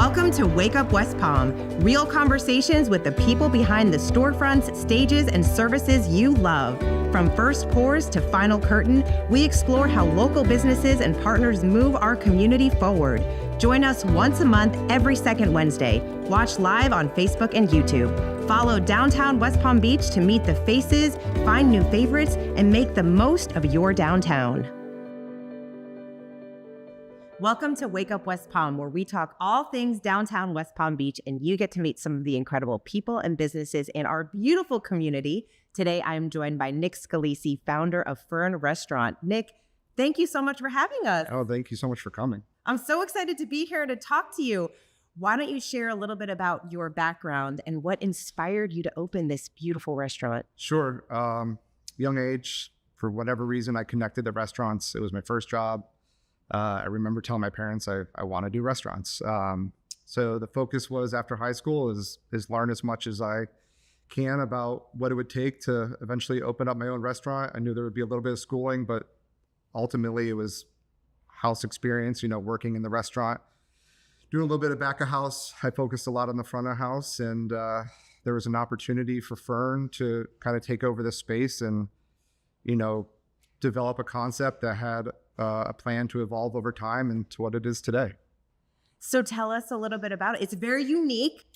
Welcome to Wake Up West Palm, real conversations with the people behind the storefronts, stages, and services you love. From first pours to final curtain, we explore how local businesses and partners move our community forward. Join us once a month, every second Wednesday. Watch live on Facebook and YouTube. Follow Downtown West Palm Beach to meet the faces, find new favorites, and make the most of your downtown. Welcome to Wake Up West Palm, where we talk all things downtown West Palm Beach, and you get to meet some of the incredible people and businesses in our beautiful community. Today, I am joined by Nick Scalisi, founder of Fern Restaurant. Nick, thank you so much for having us. Oh, thank you so much for coming. I'm so excited to be here to talk to you. Why don't you share a little bit about your background and what inspired you to open this beautiful restaurant? Sure. Young age, for whatever reason, I connected to restaurants. It was my first job. I remember telling my parents I want to do restaurants. So the focus was after high school is learn as much as I can about what it would take to eventually open up my own restaurant. I knew there would be a little bit of schooling, but ultimately it was house experience, working in the restaurant, doing a little bit of back of house. I focused a lot on the front of house, and there was an opportunity for Fern to kind of take over this space and, develop a concept that had a plan to evolve over time into what it is today. So tell us a little bit about it. It's very unique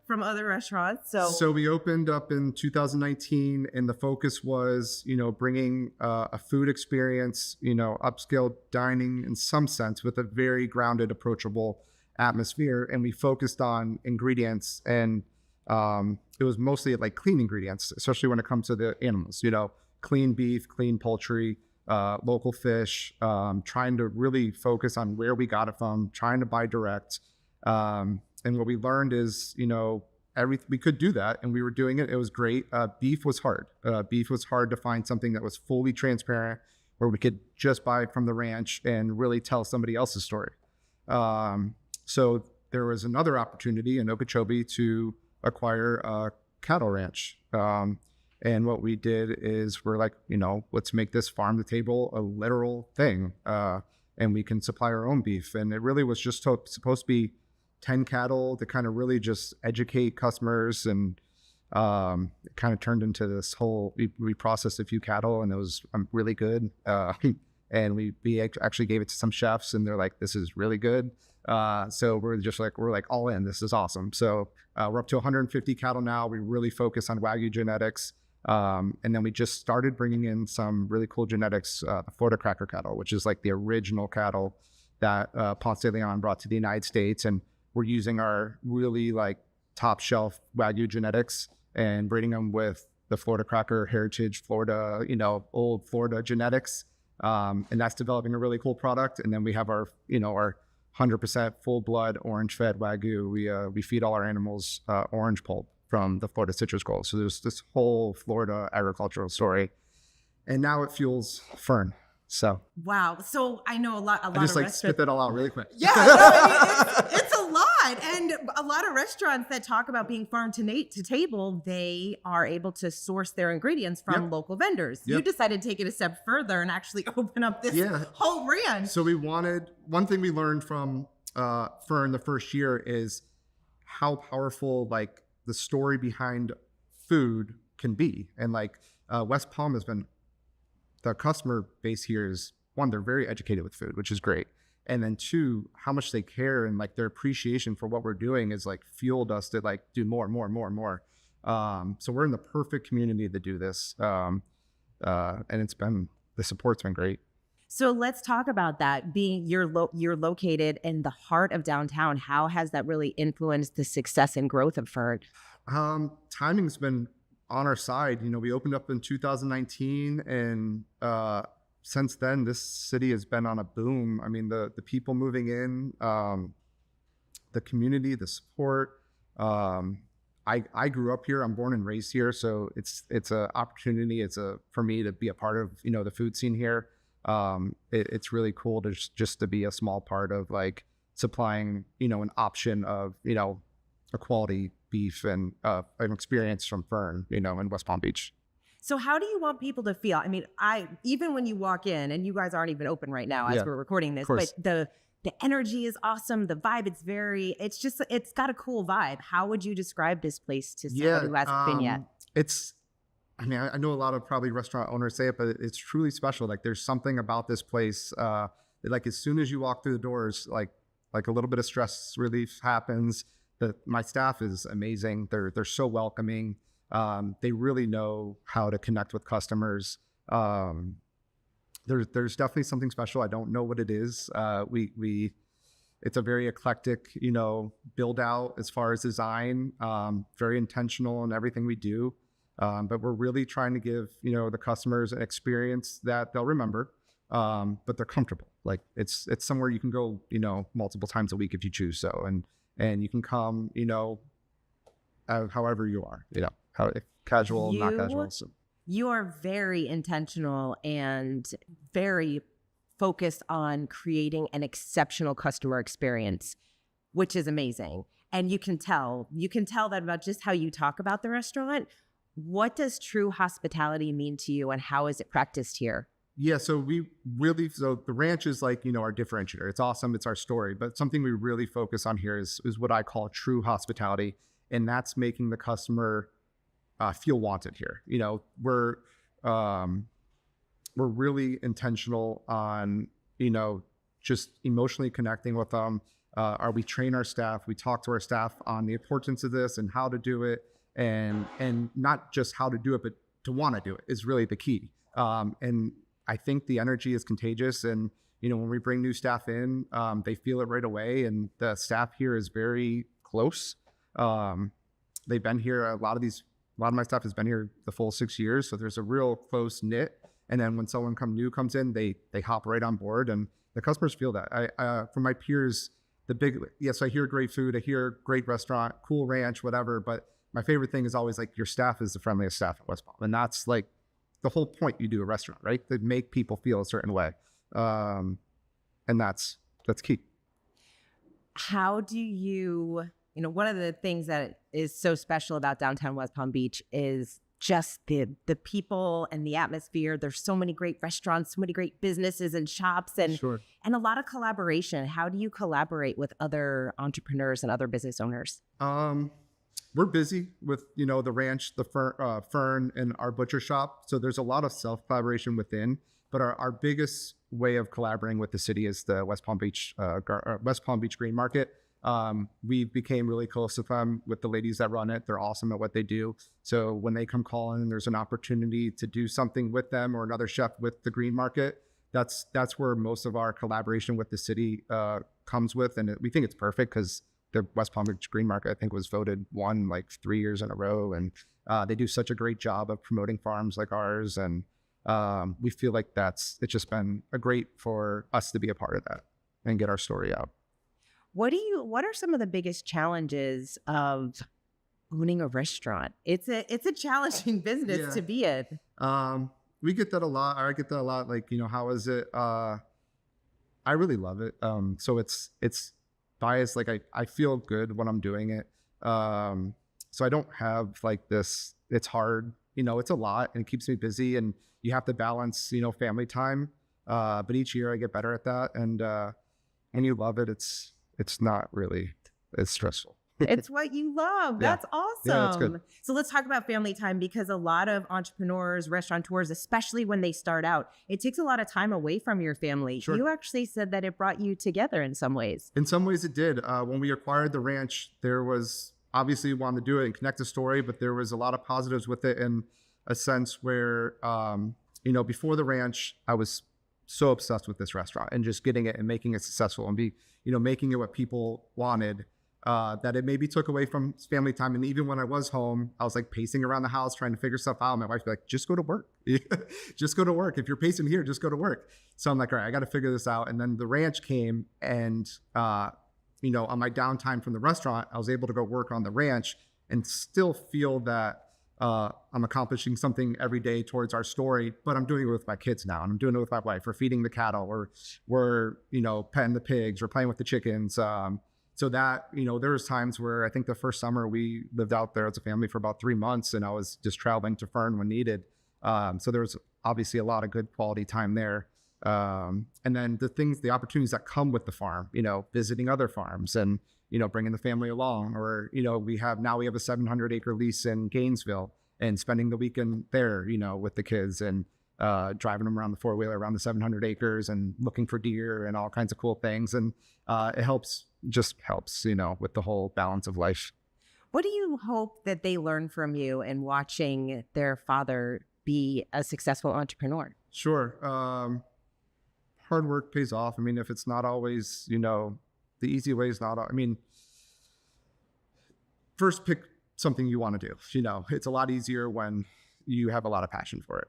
from other restaurants. So we opened up in 2019, and the focus was, bringing a food experience, upscale dining in some sense with a very grounded, approachable atmosphere. And we focused on ingredients, and it was mostly like clean ingredients, especially when it comes to the animals, clean beef, clean poultry, local fish, trying to really focus on where we got it from, trying to buy direct. And what we learned is, we could do that, and we were doing it. It was great. Beef was hard. Beef was hard to find something that was fully transparent, where we could just buy it from the ranch and really tell somebody else's story. So there was another opportunity in Okeechobee to acquire a cattle ranch. And what we did is we're like, let's make this farm to table a literal thing. And we can supply our own beef. And it really was just supposed to be 10 cattle to kind of really just educate customers. And it kind of turned into this whole, we processed a few cattle, and it was really good. And we actually gave it to some chefs, and they're like, this is really good. So we're like all in, this is awesome. So we're up to 150 cattle now. We really focus on Wagyu genetics. And then we just started bringing in some really cool genetics, the Florida cracker cattle, which is like the original cattle that Ponce de Leon brought to the United States. And we're using our really like top shelf Wagyu genetics and breeding them with the Florida cracker heritage, Florida, old Florida genetics. And that's developing a really cool product. And then we have our 100% full blood orange fed Wagyu. We feed all our animals orange pulp from the Florida citrus grove. So there's this whole Florida agricultural story, and now it fuels Fern. So wow. So I know a lot I just like spit that all out really quick. Yeah, no, it's a lot, and a lot of restaurants that talk about being farm to table, they are able to source their ingredients from local vendors. You decided to take it a step further and actually open up this whole ranch. So one thing we learned from Fern the first year is how powerful like the story behind food can be. And like West Palm has been, the customer base here is, one, they're very educated with food, which is great. And then two, how much they care and like their appreciation for what we're doing is like fueled us to like do more and more and more and more. So we're in the perfect community to do this. And the support's been great. So let's talk about that. Being you're located in the heart of downtown, how has that really influenced the success and growth of Fern? Timing's been on our side. We opened up in 2019, and since then, this city has been on a boom. I mean, the people moving in, the community, the support. I grew up here. I'm born and raised here, so it's an opportunity. For me to be a part of the food scene here. It's really cool to just to be a small part of like supplying, an option of, a quality beef and an experience from Fern, in West Palm Beach. So how do you want people to feel? I mean, even when you walk in, and you guys aren't even open right now as we're recording this, but the energy is awesome. The vibe, it's got a cool vibe. How would you describe this place to someone who hasn't been yet? I know a lot of probably restaurant owners say it, but it's truly special. Like there's something about this place. Like as soon as you walk through the doors, like a little bit of stress relief happens. My staff is amazing. They're so welcoming. They really know how to connect with customers. There's definitely something special. I don't know what it is. It's a very eclectic, build out as far as design, very intentional in everything we do. But we're really trying to give, the customers an experience that they'll remember, but they're comfortable. Like it's somewhere you can go, multiple times a week if you choose so. And you can come, however you are, casual, not casual. So. You are very intentional and very focused on creating an exceptional customer experience, which is amazing. And you can tell that about just how you talk about the restaurant. What does true hospitality mean to you and how is it practiced here? Yeah, so the ranch is like, our differentiator. It's awesome. It's our story. But something we really focus on here is what I call true hospitality. And that's making the customer feel wanted here. We're really intentional on, just emotionally connecting with them. We train our staff. We talk to our staff on the importance of this and how to do it. And not just how to do it, but to want to do it is really the key. And I think the energy is contagious. And, when we bring new staff in, they feel it right away. And the staff here is very close. They've been here. A lot of my staff has been here the full 6 years. So there's a real close knit. And then when someone new comes in, they hop right on board and the customers feel that. From my peers, I hear great food. I hear great restaurant, cool ranch, whatever. But my favorite thing is always like your staff is the friendliest staff at West Palm. And that's like the whole point you do a restaurant, right? To make people feel a certain way. And that's key. How do you, one of the things that is so special about downtown West Palm Beach is just the people and the atmosphere. There's so many great restaurants, so many great businesses and shops and a lot of collaboration. How do you collaborate with other entrepreneurs and other business owners? We're busy with, the ranch, the Fern and our butcher shop. So there's a lot of self-collaboration within, but our biggest way of collaborating with the city is the West Palm Beach Green Market. We became really close with them, with the ladies that run it. They're awesome at what they do. So when they come calling and there's an opportunity to do something with them or another chef with the Green Market, that's where most of our collaboration with the city comes with. And we think it's perfect because the West Palm Beach Green Market, I think, was voted one like 3 years in a row. And they do such a great job of promoting farms like ours. And we feel like it's just been a great for us to be a part of that and get our story out. What are some of the biggest challenges of owning a restaurant? It's a challenging business to be in. We get that a lot. I get that a lot. Like, how is it? I really love it. So it's biased. Like I feel good when I'm doing it. So I don't have like this, it's hard, it's a lot and it keeps me busy and you have to balance, family time. But each year I get better at that. And you love it. It's not really, it's stressful. It's what you love. Yeah. That's awesome. Yeah, that's good. So let's talk about family time because a lot of entrepreneurs, restaurateurs, especially when they start out, it takes a lot of time away from your family. Sure. You actually said that it brought you together in some ways. In some ways it did. When we acquired the ranch, there was obviously we wanted to do it and connect the story, but there was a lot of positives with it in a sense where, before the ranch, I was so obsessed with this restaurant and just getting it and making it successful and making it what people wanted. That it maybe took away from family time. And even when I was home, I was like pacing around the house, trying to figure stuff out. My wife would be like, just go to work. Just go to work. If you're pacing here, just go to work. So I'm like, all right, I got to figure this out. And then the ranch came and, on my downtime from the restaurant, I was able to go work on the ranch and still feel that I'm accomplishing something every day towards our story, but I'm doing it with my kids now. And I'm doing it with my wife. We're feeding the cattle. We're petting the pigs. We're playing with the chickens. So that, there was times where I think the first summer we lived out there as a family for about 3 months and I was just traveling to Fern when needed. So there was obviously a lot of good quality time there. And then the opportunities that come with the farm, visiting other farms and, bringing the family along, or, we have a 700-acre lease in Gainesville and spending the weekend there, with the kids and driving them around the four-wheeler around the 700 acres and looking for deer and all kinds of cool things. And it helps, with the whole balance of life. What do you hope that they learn from you in watching their father be a successful entrepreneur? Sure. Hard work pays off. I mean, if it's not always, the easy way is not, first pick something you want to do. It's a lot easier when you have a lot of passion for it.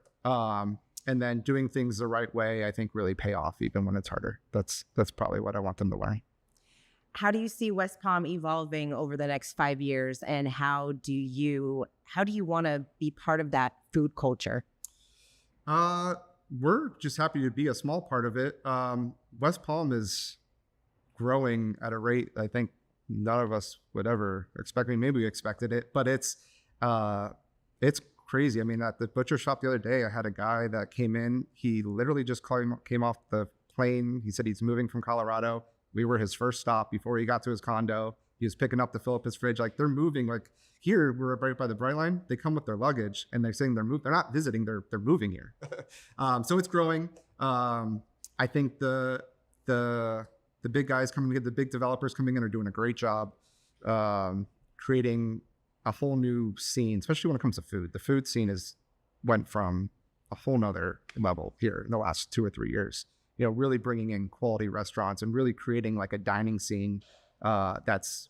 And then doing things the right way, I think really pay off even when it's harder. That's probably what I want them to learn. How do you see West Palm evolving over the next 5 years, and how do you want to be part of that food culture? We're just happy to be a small part of it. West Palm is growing at a rate I think none of us would ever expect. I mean, maybe we expected it, but it's crazy. I mean, at the butcher shop the other day, I had a guy that came in. He literally just came off the plane. He said he's moving from Colorado. We were his first stop before he got to his condo. He was picking up to fill up his fridge. Like, they're moving. Like, here, we're right by the Bright Line. They come with their luggage and they're saying they're not visiting. They're moving here. So it's growing. I think the big guys coming in, the big developers coming in are doing a great job creating a whole new scene, especially when it comes to food. The food scene went from a whole nother level here in the last 2 or 3 years. Really bringing in quality restaurants and really creating like a dining scene that's,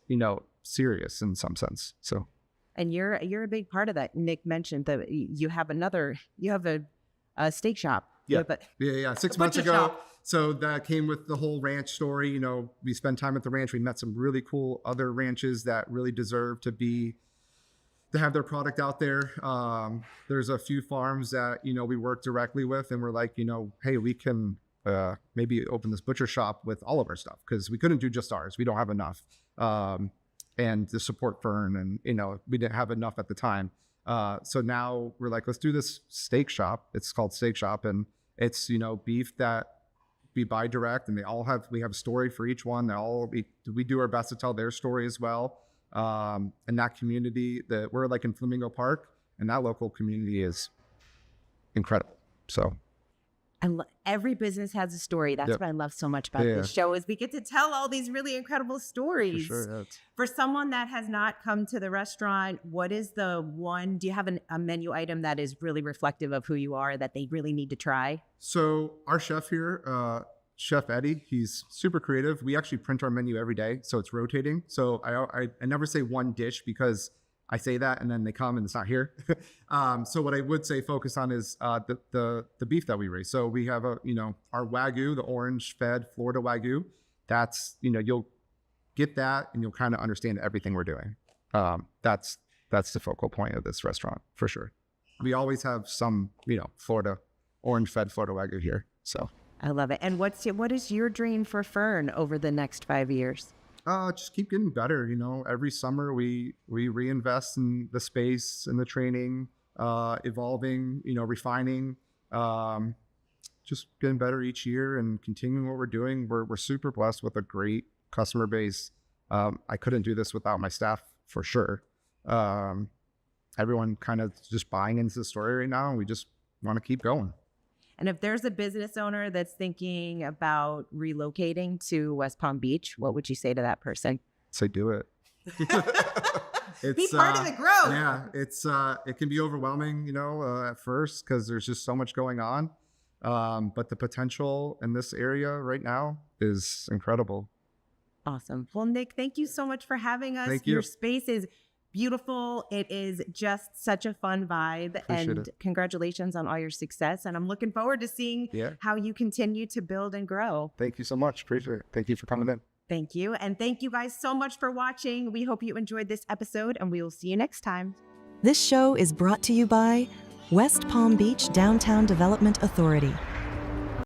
serious in some sense. So, and you're a big part of that. Nick mentioned that you have a steak shop. Yeah. 6 months ago. Shop. So that came with the whole ranch story. We spent time at the ranch. We met some really cool other ranches that really deserve to have their product out there. There's a few farms that, we work directly with, and we're like, hey, we can maybe open this butcher shop with all of our stuff, because we couldn't do just ours. We don't have enough. And to support Fern, and, we didn't have enough at the time. So now we're like, let's do this steak shop. It's called Steak Shop, and it's, beef that we buy direct, and we have a story for each one. We do our best to tell their story as well. And that community that we're like in Flamingo Park, and that local community is incredible. So every business has a story. That's what I love so much about this show, is we get to tell all these really incredible stories. For sure, For someone that has not come to the restaurant, what is do you have a menu item that is really reflective of who you are that they really need to try? So our chef here, Chef Eddie, he's super creative. We actually print our menu every day, so it's rotating. So I never say one dish, because I say that and then they come and it's not here. So what I would say focus on is the beef that we raise. So we have our Wagyu, the orange fed Florida Wagyu. That's, you'll get that and you'll kind of understand everything we're doing. That's the focal point of this restaurant for sure. We always have some, Florida orange fed Florida Wagyu here. So I love it. And what is your dream for Fern over the next 5 years? Just keep getting better. Every summer we reinvest in the space and the training, evolving, refining, just getting better each year and continuing what we're doing. We're super blessed with a great customer base. I couldn't do this without my staff for sure. Everyone kind of just buying into the story right now, and we just want to keep going. And if there's a business owner that's thinking about relocating to West Palm Beach, what would you say to that person? Say do it. Be part of the growth. Yeah, it can be overwhelming, at first, because there's just so much going on. But the potential in this area right now is incredible. Awesome. Well, Nick, thank you so much for having us. Thank you. Your space is beautiful. It is just such a fun vibe. Appreciate it. Congratulations on all your success. And I'm looking forward to seeing how you continue to build and grow. Thank you so much. Appreciate it. Thank you for coming in. Thank you. And thank you guys so much for watching. We hope you enjoyed this episode, and we will see you next time. This show is brought to you by West Palm Beach Downtown Development Authority.